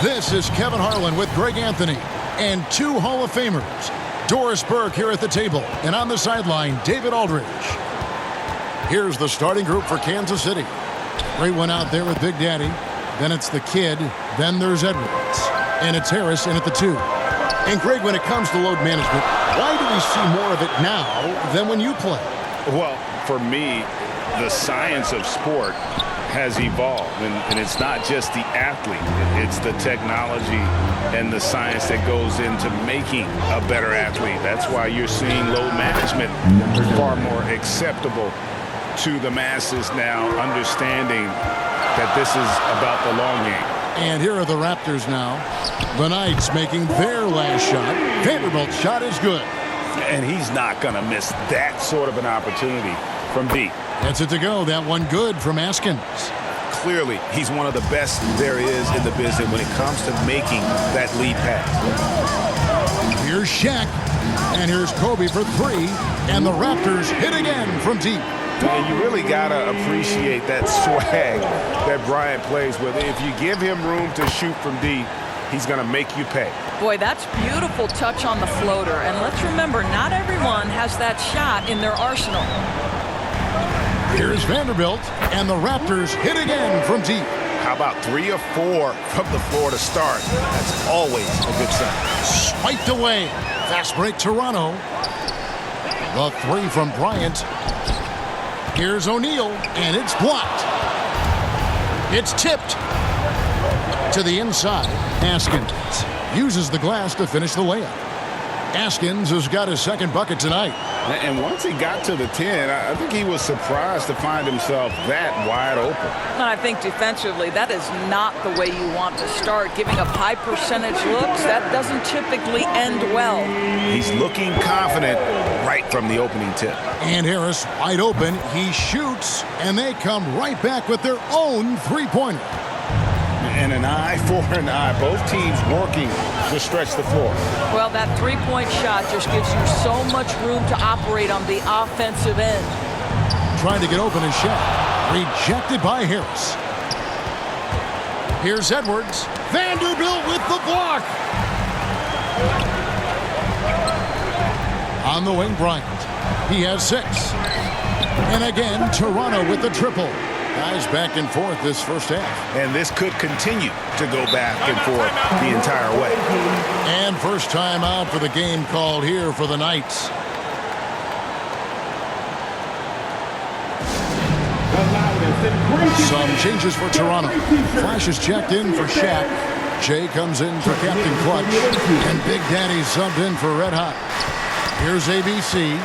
This is Kevin Harlan with Greg Anthony and two Hall of Famers. Doris Burke here at the table, and on the sideline, David Aldridge. Here's the starting group for Kansas City. Great one out there with Big Daddy. Then it's the kid. Then there's Edwards. And it's Harris in at the 2. And Greg, when it comes to load management, why do we see more of it now than when you play? Well, for me, the science of sport has evolved, and it's not just the athlete. It's the technology and the science that goes into making a better athlete. That's why you're seeing load management far more acceptable to the masses now, understanding that this is about the long game. And here are the Raptors now. The Knights making their last shot. Vanderbilt's shot is good. And he's not going to miss that sort of an opportunity from deep. Gets it to go. That one good from Askins. Clearly, he's one of the best there is in the business when it comes to making that lead pass. Here's Shaq. And here's Kobe for 3. And the Raptors hit again from deep. And you really got to appreciate that swag that Bryant plays with. If you give him room to shoot from deep, he's going to make you pay. Boy, that's beautiful touch on the floater. And let's remember, not everyone has that shot in their arsenal. Here's Vanderbilt, and the Raptors hit again from deep. How about 3 or 4 from the floor to start? That's always a good sign. Swiped away. Fast break Toronto. The 3 from Bryant. Here's O'Neal, and it's blocked. It's tipped to the inside. Askins uses the glass to finish the layup. Askins has got his second bucket tonight. And once he got to the 10, I think he was surprised to find himself that wide open. And I think defensively, that is not the way you want to start. Giving up high percentage looks, that doesn't typically end well. He's looking confident right from the opening tip. And Harris wide open. He shoots, and they come right back with their own three-pointer. And an eye for an eye. Both teams working to stretch the floor. Well, that three-point shot just gives you so much room to operate on the offensive end. Trying to get open is Shaq. Rejected by Harris. Here's Edwards. Vanderbilt with the block. On the wing, Bryant. He has 6. And again, Toronto with the triple. Guys back and forth this first half. And this could continue to go back and forth the entire way. And first time out for the game called here for the Knights. Some changes for Toronto. Flash is checked in for Shaq. Jay comes in for Captain Clutch. And Big Daddy subbed in for Red Hot. Here's ABC.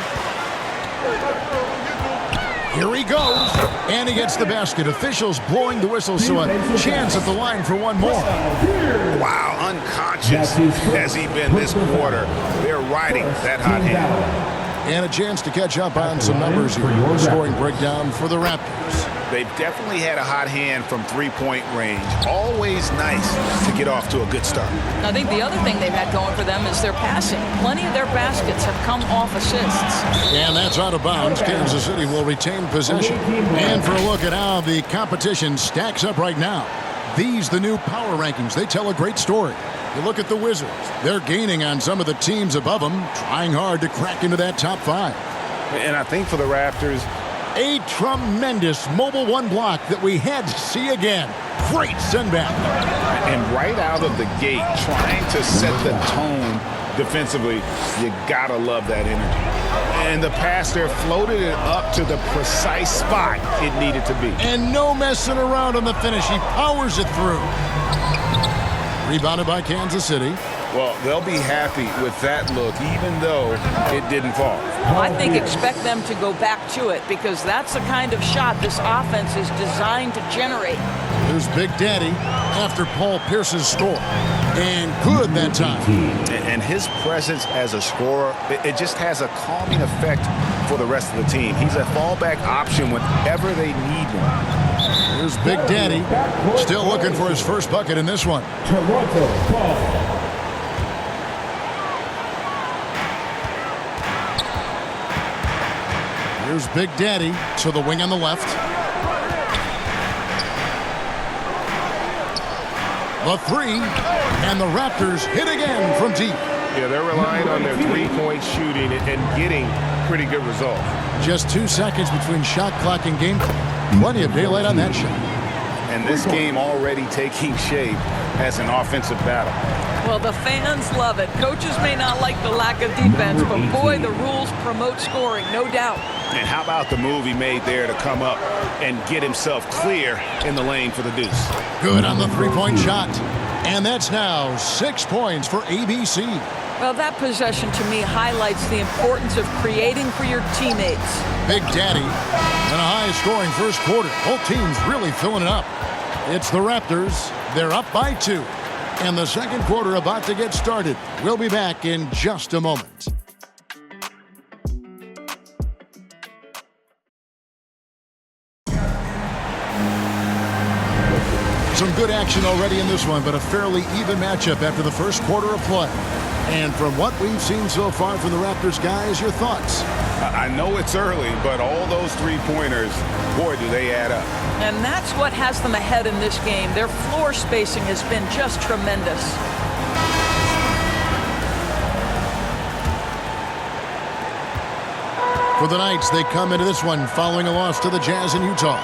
Here he goes, and he gets the basket. Officials blowing the whistle, so a chance at the line for one more. Wow, unconscious has he been this quarter. They're riding that hot hand. And a chance to catch up on some numbers here. Scoring breakdown for the Raptors. They've definitely had a hot hand from three-point range. Always nice to get off to a good start. I think the other thing they've had going for them is their passing. Plenty of their baskets have come off assists. And that's out of bounds. Kansas City will retain possession. And for a look at how the competition stacks up right now. These, the new power rankings, they tell a great story. You look at the Wizards. They're gaining on some of the teams above them, trying hard to crack into that top 5. And I think for the Raptors, a tremendous mobile one block that we had to see again. Great send back. And right out of the gate, trying to set the tone defensively, you gotta love that energy. And the pass there floated it up to the precise spot it needed to be. And no messing around on the finish. He powers it through. Rebounded by Kansas City. Well, they'll be happy with that look, even though it didn't fall. Well, I think expect them to go back to it because that's the kind of shot this offense is designed to generate. There's Big Daddy after Paul Pierce's score. And good that time. And his presence as a scorer, it just has a calming effect for the rest of the team. He's a fallback option whenever they need one. Here's Big Daddy, still looking for his first bucket in this one. Here's Big Daddy to the wing on the left. The three, and the Raptors hit again from deep. Yeah, they're relying on their three-point shooting and getting pretty good results. Just 2 seconds between shot clock and game clock. Plenty of daylight on that shot. And this game already taking shape as an offensive battle. Well, the fans love it. Coaches may not like the lack of defense, but boy, the rules promote scoring, no doubt. And how about the move he made there to come up and get himself clear in the lane for the deuce? Good on the three-point shot. And that's now 6 points for ABC. Well, that possession to me highlights the importance of creating for your teammates. Big Daddy and a high-scoring first quarter. Both teams really filling it up. It's the Raptors. They're up by 2. And the second quarter about to get started. We'll be back in just a moment. Some good action already in this one, but a fairly even matchup after the first quarter of play. And from what we've seen so far from the Raptors, guys, your thoughts? I know it's early, but all those three-pointers, boy, do they add up. And that's what has them ahead in this game. Their floor spacing has been just tremendous. For the Knights, they come into this one following a loss to the Jazz in Utah.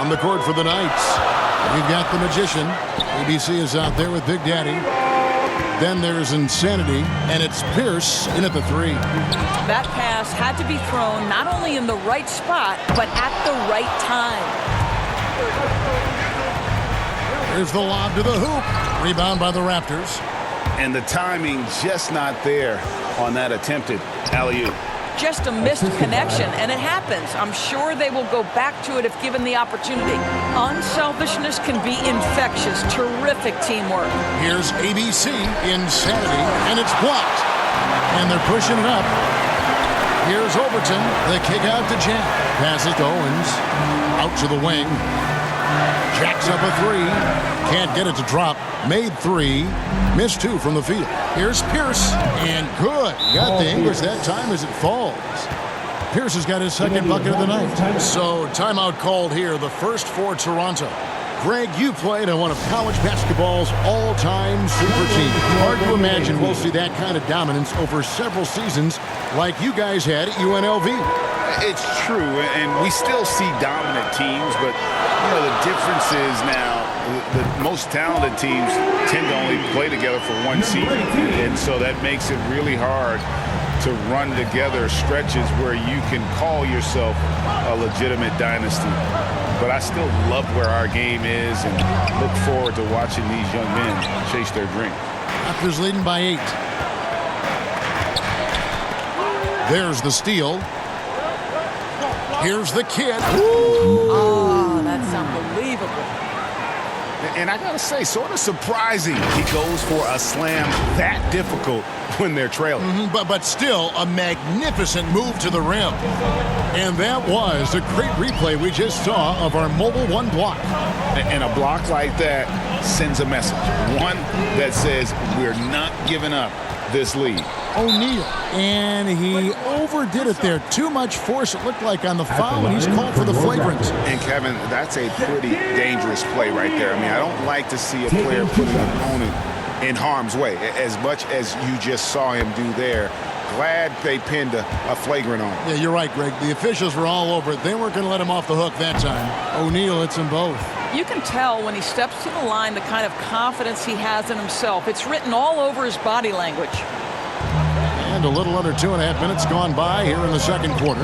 On the court for the Knights, we've got the Magician. ABC is out there with Big Daddy. Then there's Insanity, and it's Pierce in at the three. That pass had to be thrown not only in the right spot, but at the right time. Here's the lob to the hoop. Rebound by the Raptors. And the timing just not there on that attempted alley-oop. Just a missed connection, and it happens. I'm sure they will go back to it if given the opportunity. Unselfishness can be infectious. Terrific teamwork. Here's ABC, Insanity, and it's blocked. And they're pushing it up. Here's Overton. The kick out to Jack. Passes to Owens. Out to the wing. Jacks up a three. Can't get it to drop. Made three. Missed two from the field. Here's Pierce. And good. Got the English that time as it falls. Pierce has got his second bucket of the night. So timeout called here. The first for Toronto. Greg, you played on one of college basketball's all-time super teams. Hard to imagine we'll see that kind of dominance over several seasons like you guys had at UNLV. It's true, and we still see dominant teams, but you know the difference is now the most talented teams tend to only play together for one season, and so that makes it really hard to run together stretches where you can call yourself a legitimate dynasty. But I still love where our game is and look forward to watching these young men chase their dreams. Raptors leading by 8. There's the steal. Here's the kid. Oh, that's unbelievable. And I gotta say, sort of surprising he goes for a slam that difficult when they're trailing. But still a magnificent move to the rim. And that was a great replay we just saw of our Mobile One block. And a block like that sends a message. One that says we're not giving up this lead. O'Neal, and he overdid it there. Too much force, it looked like, on the foul, and he's called for the flagrant. And, Kevin, that's a pretty dangerous play right there. I mean, I don't like to see a player put an opponent in harm's way, as much as you just saw him do there. Glad they pinned a flagrant on him. Yeah, you're right, Greg. The officials were all over it. They weren't going to let him off the hook that time. O'Neal hits them both. You can tell when he steps to the line the kind of confidence he has in himself. It's written all over his body language. And a little under 2.5 minutes gone by here in the second quarter.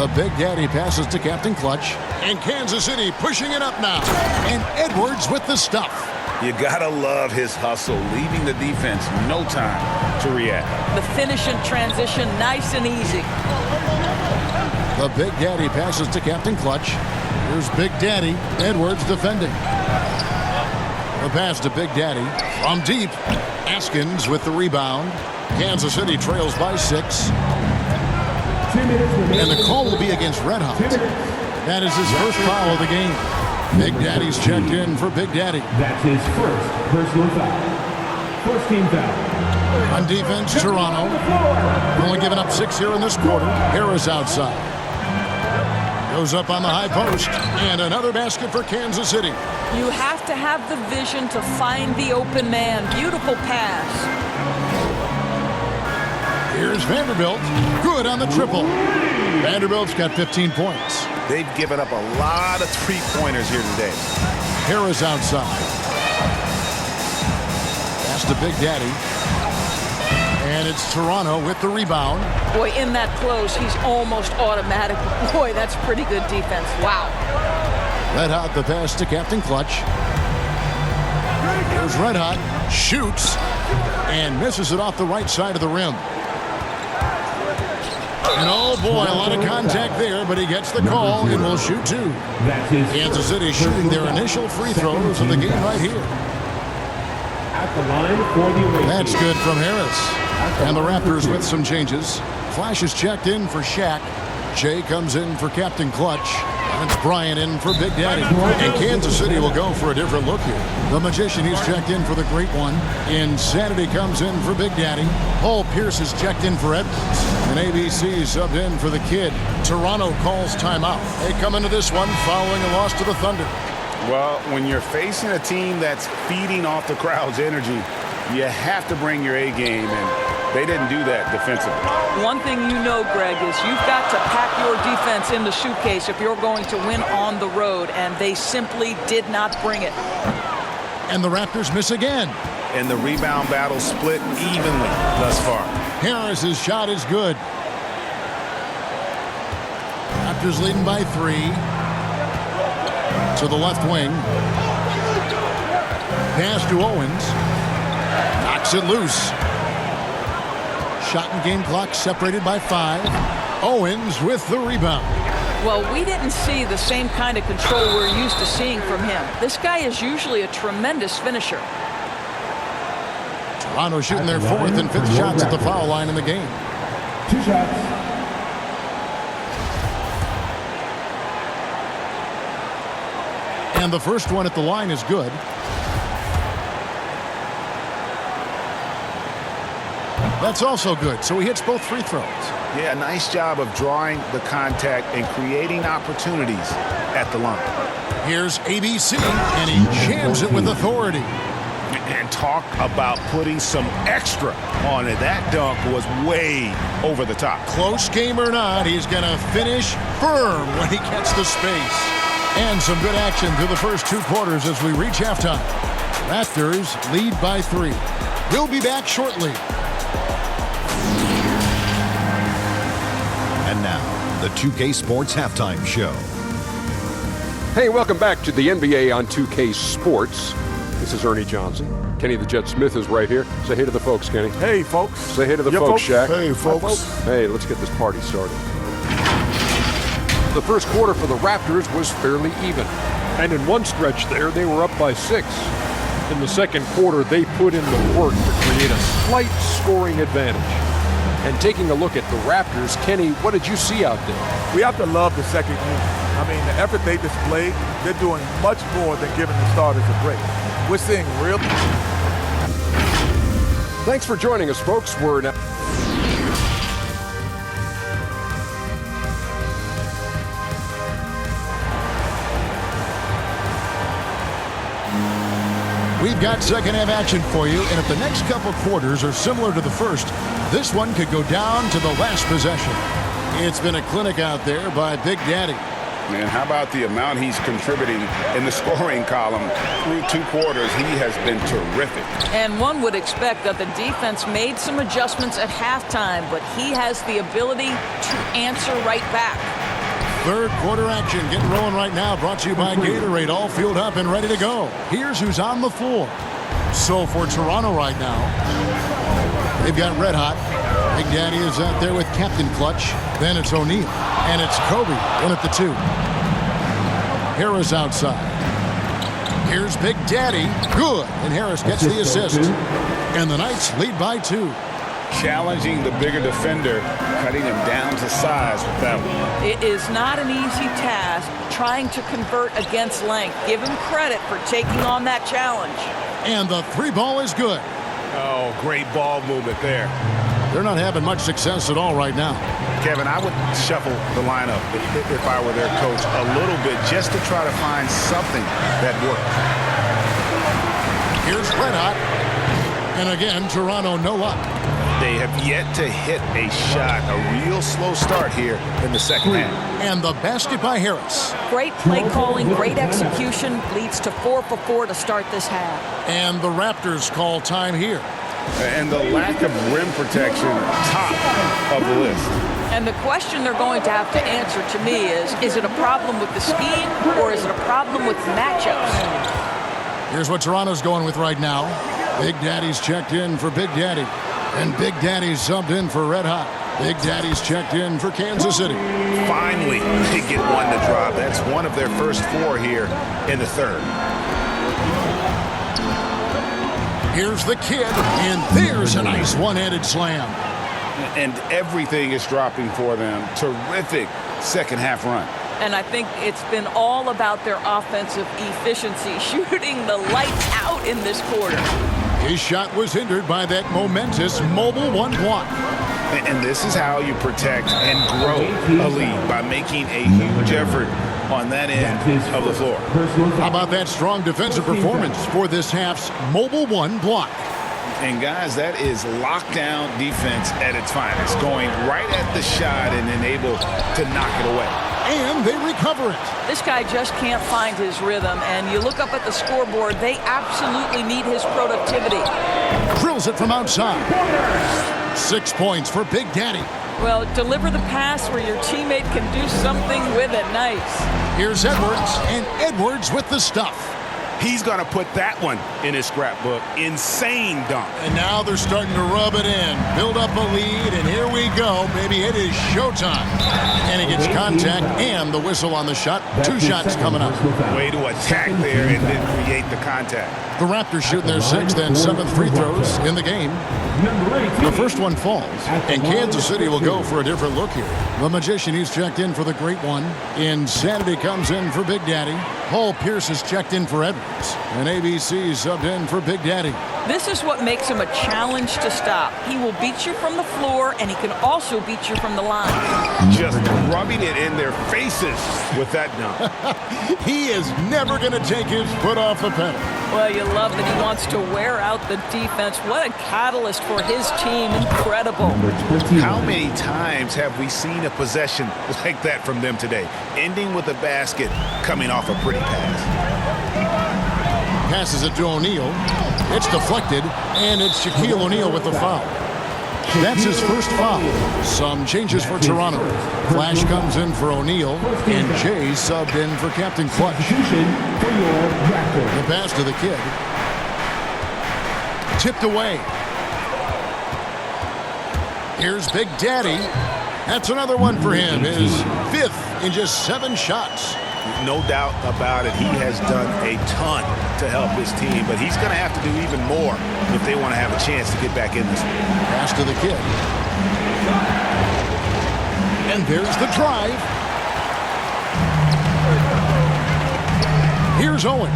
The Big Daddy passes to Captain Clutch. And Kansas City pushing it up now. And Edwards with the stuff. You gotta love his hustle, leaving the defense no time to react. The finish and transition, nice and easy. The Big Daddy passes to Captain Clutch. Here's Big Daddy. Edwards defending. The pass to Big Daddy. From deep. Askins with the rebound. Kansas City trails by 6. And the call will be against Red Hot. That is his first foul of the game. Big Daddy's checked in for Big Daddy. That's his first personal foul. First team foul. On defense, Toronto. Only giving up 6 here in this quarter. Harris outside. Goes up on the high post. And another basket for Kansas City. You have to have the vision to find the open man. Beautiful pass. Here's Vanderbilt. Good on the triple. Vanderbilt's got 15 points. They've given up a lot of three-pointers here today. Harris outside. Pass to Big Daddy. And it's Toronto with the rebound. Boy, in that close, he's almost automatic. Boy, that's pretty good defense. Wow. Red Hot the pass to Captain Clutch. Here's Red Hot. Shoots. And misses it off the right side of the rim. And oh boy, a lot of contact there, but he gets the call and will shoot two. Kansas City shooting their initial free throws of the game right here. At the line for the away That's team. good from Harris. And the Raptors with some changes. Flash is checked in for Shaq. Jay comes in for Captain Clutch. And it's Bryant in for Big Daddy. And Kansas City will go for a different look here. The Magician, he's checked in for the Great One. Insanity comes in for Big Daddy. Paul Pierce is checked in for Edwards. And ABC subbed in for the Kid. Toronto calls timeout. They come into this one following a loss to the Thunder. Well, when you're facing a team that's feeding off the crowd's energy, you have to bring your A game, and they didn't do that defensively. One thing you know, Greg, is you've got to pack your defense in the suitcase if you're going to win on the road, and they simply did not bring it. And the Raptors miss again. And the rebound battle split evenly thus far. Harris's shot is good. Raptors leading by 3. To the left wing. Pass to Owens. Knocks it loose. Shot and game clock separated by 5. Owens with the rebound. Well, we didn't see the same kind of control we're used to seeing from him. This guy is usually a tremendous finisher. Toronto shooting their 4th and 5th shots at the foul line in the game. 2 shots. And the first one at the line is good. That's also good. So he hits both free throws. Yeah, nice job of drawing the contact and creating opportunities at the line. Here's ABC, and he jams it with authority. And talk about putting some extra on it. That dunk was way over the top. Close game or not, he's going to finish firm when he gets the space. And some good action through the first 2 quarters as we reach halftime. Raptors lead by 3. We'll be back shortly. And now, the 2K Sports Halftime Show. Hey, welcome back to the NBA on 2K Sports. This is Ernie Johnson. Kenny the Jet Smith is right here. Say hey to the folks, Kenny. Hey, folks. Say hey to the folks, Shaq. Hey, folks. Hey, let's get this party started. The first quarter for the Raptors was fairly even. And in one stretch there, they were up by 6. In the second quarter, they put in the work to create a slight scoring advantage. And taking a look at the Raptors, Kenny, what did you see out there? We have to love the second unit. I mean, the effort they displayed, they're doing much more than giving the starters a break. We're seeing real... Thanks for joining us, folks. We're now... We've got second half action for you, and if the next couple quarters are similar to the first, this one could go down to the last possession. It's been a clinic out there by Big Daddy. Man, how about the amount he's contributing in the scoring column through 2 quarters? He has been terrific. And one would expect that the defense made some adjustments at halftime, but he has the ability to answer right back. Third quarter action getting rolling right now, brought to you by Gatorade, all fueled up and ready to go. Here's who's on the floor. So for Toronto right now, they've got Red Hot. Big Daddy is out there with Captain Clutch. Then it's O'Neal. And it's Kobe in at the 2. Harris outside. Here's Big Daddy. Good. And Harris gets the assist. And the Knights lead by 2. Challenging the bigger defender, cutting him down to size with that one. It is not an easy task trying to convert against length. Give him credit for taking on that challenge. And the 3 ball is good. Oh, great ball movement there. They're not having much success at all right now. Kevin, I would shuffle the lineup if I were their coach a little bit just to try to find something that works. Here's Red Hot. And again, Toronto no luck. They have yet to hit a shot, a real slow start here in the second half. And the basket by Harris. Great play calling, great execution, leads to 4 for 4 to start this half. And the Raptors call time here. And the lack of rim protection, top of the list. And the question they're going to have to answer to me is it a problem with the scheme or is it a problem with matchups? Here's what Toronto's going with right now. Big Daddy's checked in for Big Daddy. And Big Daddy's subbed in for Red Hot. Big Daddy's checked in for Kansas City. Finally, they get one to drop. That's one of their first 4 here in the third. Here's the kid, and there's a nice one-handed slam. And everything is dropping for them. Terrific second half run. And I think it's been all about their offensive efficiency, shooting the lights out in this quarter. His shot was hindered by that momentous mobile one block. And this is how you protect and grow a lead, by making a huge effort on that end of the floor. How about that strong defensive performance for this half's mobile one block? And guys, that is lockdown defense at its finest, going right at the shot and then able to knock it away. And they recover it. This guy just can't find his rhythm, and you look up at the scoreboard, they absolutely need his productivity. Drills it from outside. 6 points for Big Daddy. Well, deliver the pass where your teammate can do something with it. Nice. Here's Edwards, and Edwards with the stuff. He's going to put that one in his scrapbook. Insane dunk. And now they're starting to rub it in. Build up a lead, and here we go. Baby, it is showtime. And he gets contact and the whistle on the shot. 2 shots coming up. Way to attack there and then create the contact. The Raptors shooting their 6th and 7th free throws in the game. The first one falls, and Kansas City will go for a different look here. The Magician, he's checked in for the Great One. Insanity comes in for Big Daddy. Paul Pierce is checked in for Edwards. And ABC subbed in for Big Daddy. This is what makes him a challenge to stop. He will beat you from the floor, and he can also beat you from the line. Just rubbing it in their faces with that dunk. He is never going to take his foot off the pedal. Well, you love that he wants to wear out the defense. What a catalyst for his team. Incredible. How many times have we seen a possession like that from them today? Ending with a basket, coming off a pretty pass. Passes it to O'Neal. It's deflected, and it's Shaquille O'Neal with the foul. That's his first foul. Some changes for Toronto. Flash comes in for O'Neal, and Jay subbed in for Captain Clutch. The pass to the kid. Tipped away. Here's Big Daddy. That's another one for him. His 5th in just 7 shots. No doubt about it. He has done a ton to help his team, but he's going to have to do even more if they want to have a chance to get back in this one. Pass to the kid. And there's the drive. Here's Owen.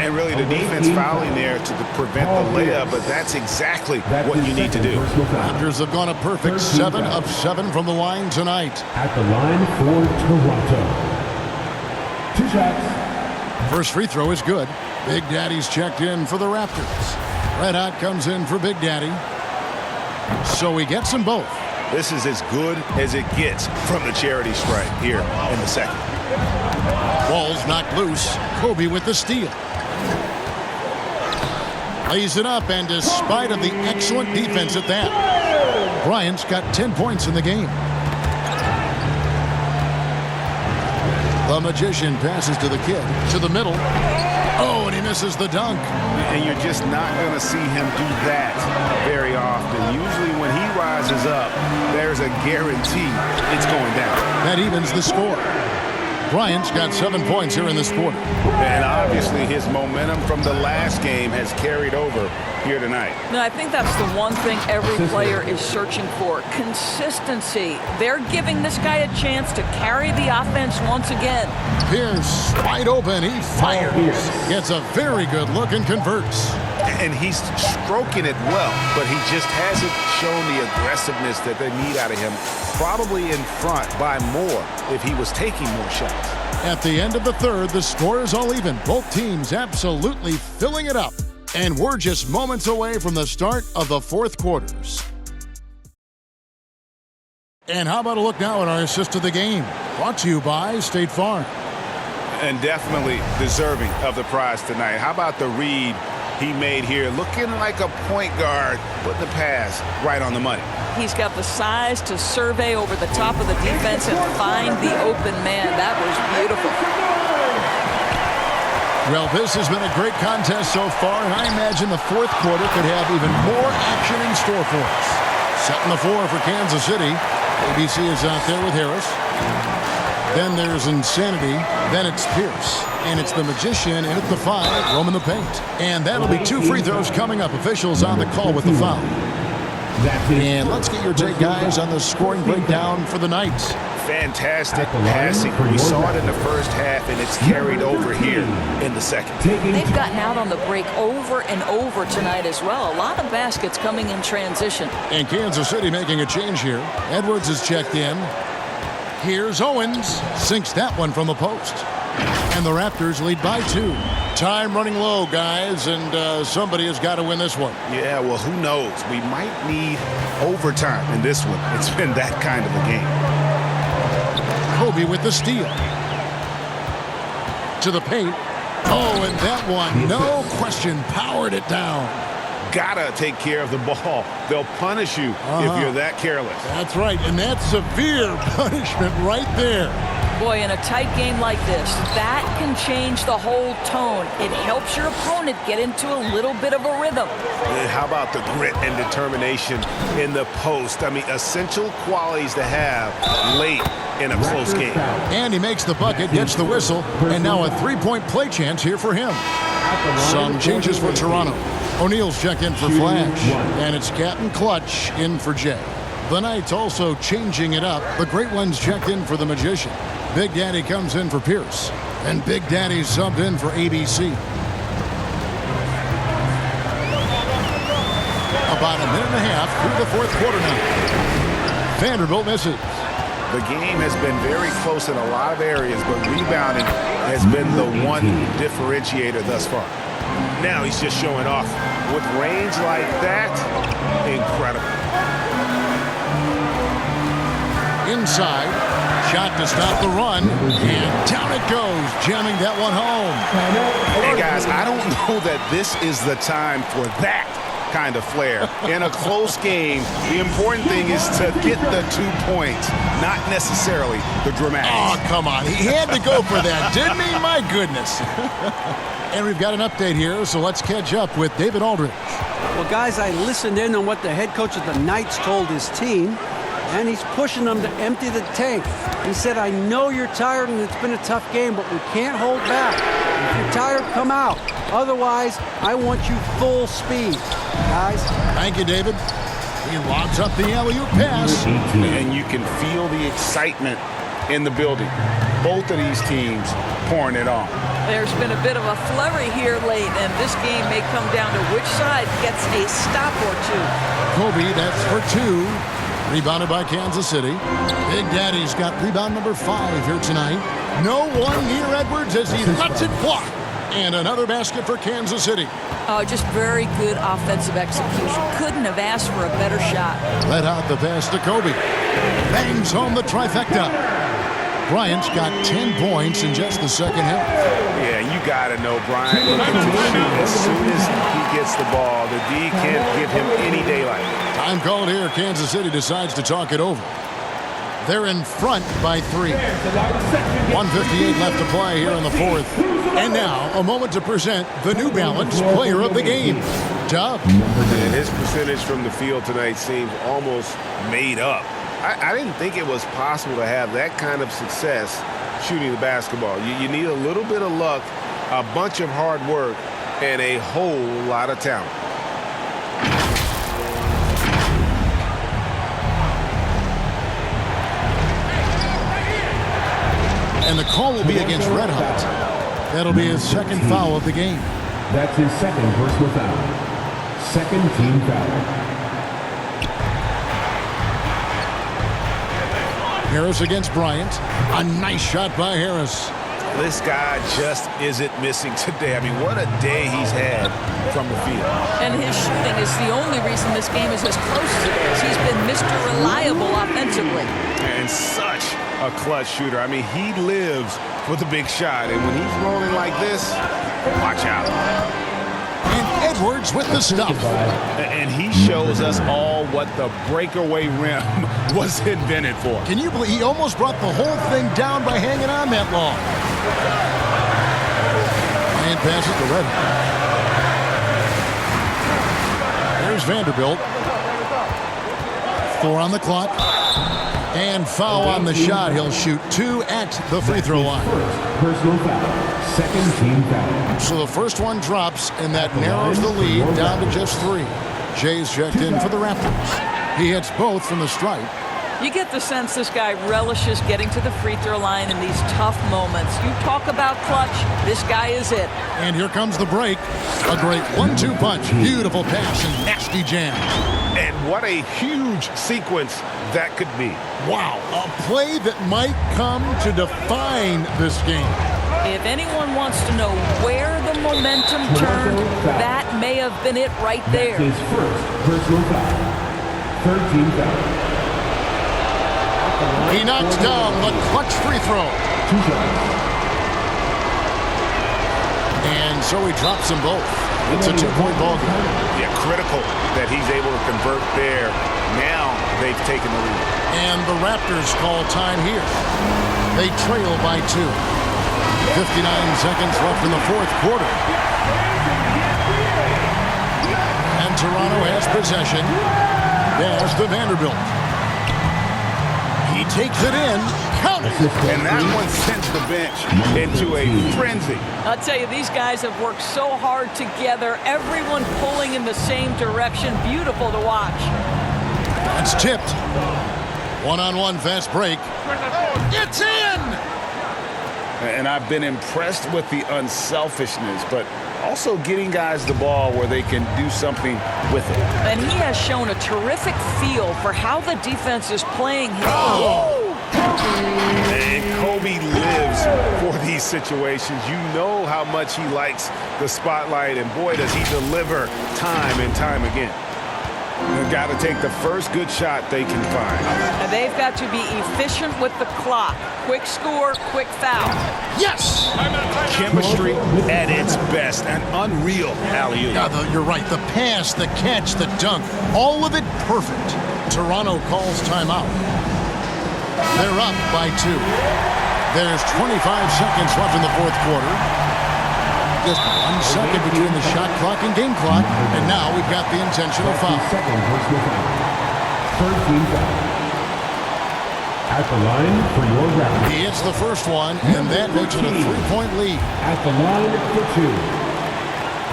And really the defense fouling there to prevent the layup, but that's exactly what you need to do. Raptors have gone a perfect 7 of 7 from the line tonight. At the line for Toronto. 2 shots. First free throw is good. Big Daddy's checked in for the Raptors. Red Hot comes in for Big Daddy. So he gets them both. This is as good as it gets from the charity stripe here in the second. Ball's knocked loose. Kobe with the steal. Lays it up, and despite of the excellent defense at that, Bryant's got 10 points in the game. The Magician passes to the kid, to the middle. Oh, and he misses the dunk. And you're just not going to see him do that very often. Usually when he rises up, there's a guarantee it's going down. That evens the score. Bryant's got 7 points here in this quarter. And obviously his momentum from the last game has carried over here tonight. No, I think that's the one thing every player is searching for. Consistency. They're giving this guy a chance to carry the offense once again. Pierce wide open. He fires. Gets a very good look and converts. And he's stroking it well, but he just hasn't shown the aggressiveness that they need out of him. Probably in front by more if he was taking more shots. At the end of the third, the score is all even. Both teams absolutely filling it up. And we're just moments away from the start of the fourth quarters. And how about a look now at our assist of the game? Brought to you by State Farm. And definitely deserving of the prize tonight. How about the read he made here? Looking like a point guard, putting the pass right on the money. He's got the size to survey over the top of the defense and find the open man. That was beautiful. Well, this has been a great contest so far, and I imagine the fourth quarter could have even more action in store for us. Setting the floor for Kansas City. ABC is out there with Harris. Then there's Insanity. Then it's Pierce. And it's the Magician in at the 5, roaming the paint. And that'll be 2 free throws coming up. Officials on the call with the foul. And let's get your take, guys, on the scoring breakdown for the night. Fantastic passing. We saw it in the first half, and it's carried over here in the second. They've gotten out on the break over and over tonight as well. A lot of baskets coming in transition. And Kansas City making a change here. Edwards is checked in. Here's Owens. Sinks that one from the post. And the Raptors lead by 2. Time running low, guys, and somebody has got to win this one. Yeah, well, who knows? We might need overtime in this one. It's been that kind of a game. Kobe with the steal. To the paint. Oh, and that one, no question, powered it down. Gotta take care of the ball. They'll punish you if you're that careless. That's right, and that's severe punishment right there. Boy, in a tight game like this, that can change the whole tone. It helps your opponent get into a little bit of a rhythm. How about the grit and determination in the post? I mean, essential qualities to have late in a close game. And he makes the bucket, gets the whistle, and now a 3-point play chance here for him. Some changes for Toronto. O'Neal's checked in for Flash, and it's Captain Clutch in for Jay. The Knights also changing it up. The Great Ones checked in for the Magician. Big Daddy comes in for Pierce, and Big Daddy subbed in for ABC. About a minute and a half through the fourth quarter now. Vanderbilt misses. The game has been very close in a lot of areas, but rebounding has been the one differentiator thus far. Now he's just showing off. With range like that, incredible. Inside, shot to stop the run, and down it goes, jamming that one home. Hey guys, I don't know that this is the time for that kind of flair. In a close game, the important thing is to get the 2 points, not necessarily the dramatics. Oh, come on. He had to go for that, didn't he? My goodness. And we've got an update here, so let's catch up with David Aldridge. Well, guys, I listened in on what the head coach of the Knights told his team, and he's pushing them to empty the tank. He said, I know you're tired and it's been a tough game, but we can't hold back. If you're tired, come out. Otherwise, I want you full speed, guys. Thank you, David. He lobs up the alley-oop pass. And you can feel the excitement in the building. Both of these teams pouring it on. There's been a bit of a flurry here late, and this game may come down to which side gets a stop or two. Kobe, that's for 2. Rebounded by Kansas City. Big Daddy's got rebound number 5 here tonight. No one near Edwards as he lets it fly. And another basket for Kansas City. Oh, just very good offensive execution. Couldn't have asked for a better shot. Let out the pass to Kobe. Bangs home the trifecta. Bryant's got 10 points in just the second half. Yeah, you got to know Bryant looking to shoot as soon as he gets the ball. The D can't give him any daylight. Time called here. Kansas City decides to talk it over. They're in front by 3. 1:58 left to play here in the fourth. And now, a moment to present the New Balance Player of the Game, Dub. And his percentage from the field tonight seems almost made up. I didn't think it was possible to have that kind of success shooting the basketball. You need a little bit of luck, a bunch of hard work, and a whole lot of talent. And the call will be against Red Hot. That'll be his second foul of the game. That's his second personal foul. Second team foul. Harris against Bryant. A nice shot by Harris. This guy just isn't missing today. I mean, what a day he's had from the field. And his shooting is the only reason this game is as close as it is. He's been Mr. Reliable offensively. And such a clutch shooter. I mean, he lives for the big shot. And when he's rolling like this, watch out. And Edwards with the stuff. And he shows us all what the breakaway rim was invented for. Can you believe he almost brought the whole thing down by hanging on that long? And passes to Reddick. There's Vanderbilt. 4 on the clock. And foul on the shot. He'll shoot 2 at the free throw line. Personal foul. Second team foul. So the first one drops, and that narrows the lead down to just 3. Jay's checked in for the Raptors. He hits both from the stripe. You get the sense this guy relishes getting to the free throw line in these tough moments. You talk about clutch, this guy is it. And here comes the break. A great 1-2 punch. Beautiful pass and nasty jam. And what a huge sequence that could be. Wow, a play that might come to define this game. If anyone wants to know where the momentum turned, that may have been it right there. His first personal foul. Third team foul. He knocks down the clutch free throw. 2 shots. And so he drops them both. It's a 2-point ball game. Yeah, critical that he's able to convert there. Now they've taken the lead. And the Raptors call time here. They trail by 2. 59 seconds left in the fourth quarter. And Toronto has possession. There's the Vanderbilt. He takes it in. Count it. And that one sends the bench into a frenzy. I'll tell you, these guys have worked so hard together. Everyone pulling in the same direction. Beautiful to watch. It's tipped. One-on-one fast break. It's in! And I've been impressed with the unselfishness, but also getting guys the ball where they can do something with it. And he has shown a terrific feel for how the defense is playing here. Oh! And Kobe lives for these situations. You know how much he likes the spotlight, and boy, does he deliver time and time again. They've got to take the first good shot they can find. And they've got to be efficient with the clock. Quick score, quick foul. Yes! Chemistry at its best. An unreal alley-oop. Yeah, you're right. The pass, the catch, the dunk, all of it perfect. Toronto calls timeout. They're up by 2. There's 25 seconds left in the fourth quarter. Just 1 second between the shot clock and game clock. And now we've got the intentional foul. Second personal foul. Third team foul. At the line for your Raptors. He hits the first one, and that makes it a 3-point lead. At the line for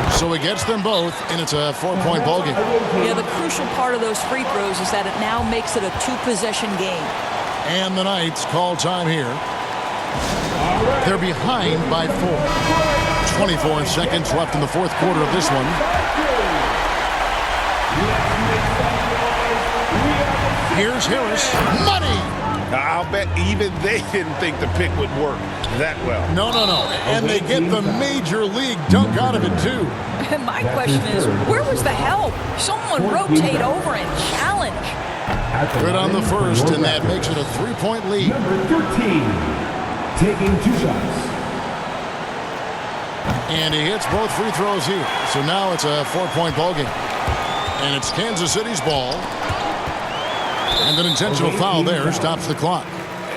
2. So he gets them both, and it's a 4-point ballgame. Yeah, the crucial part of those free throws is that it now makes it a 2-possession game. And the Knights call time here. They're behind by 4. 24 seconds left in the fourth quarter of this one. Here's Harris. Money! I'll bet even they didn't think the pick would work that well. No. And they get the major league dunk out of it, too. And my question is, where was the help? Someone rotate over and challenge. Good on the first, and that makes it a 3-point lead. Number 13, taking 2 shots. And he hits both free throws here. So now it's a 4-point ballgame. And it's Kansas City's ball. And an intentional foul there stops the clock.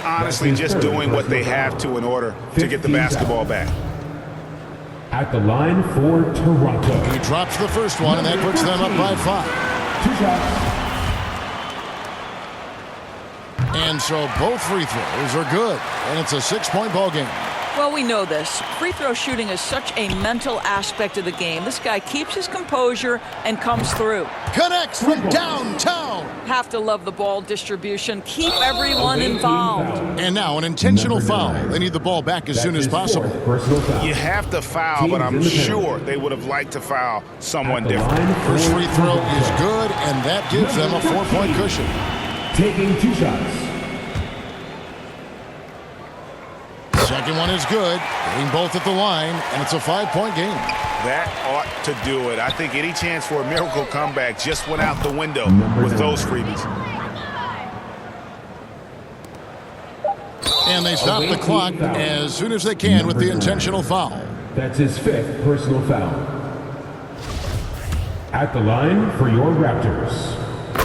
Honestly, just doing what they have to in order to get the basketball back. At the line for Toronto. He drops the first one, and that puts them up by 5. 2 shots. And so both free throws are good. And it's a 6-point ballgame. Well, we know this. Free throw shooting is such a mental aspect of the game. This guy keeps his composure and comes through. Connects from downtown. Have to love the ball distribution. Keep everyone involved. And now an intentional foul. They need the ball back as soon as possible. You have to foul, but I'm sure they would have liked to foul someone different. First free throw is good, and that gives them a 4-point cushion. Taking 2 shots. Second one is good. Getting both at the line, and it's a 5-point game. That ought to do it. I think any chance for a miracle comeback just went out the window with those freebies. And they stop the clock as soon as they can with the intentional foul. That's his 5th personal foul. At the line for your Raptors.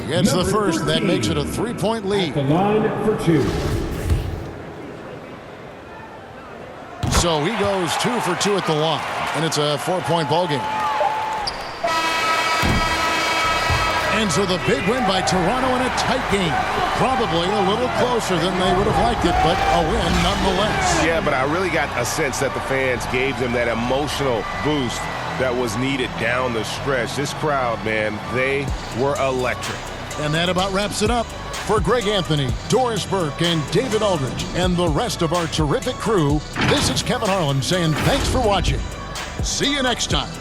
Gets the first, that makes it a 3-point lead. At the line for 2. So he goes 2 for 2 at the line, and it's a 4-point ball game. And so the big win by Toronto in a tight game. Probably a little closer than they would have liked it, but a win nonetheless. Yeah, but I really got a sense that the fans gave them that emotional boost that was needed down the stretch. This crowd, man, they were electric. And that about wraps it up. For Greg Anthony, Doris Burke, and David Aldridge, and the rest of our terrific crew, this is Kevin Harlan saying thanks for watching. See you next time.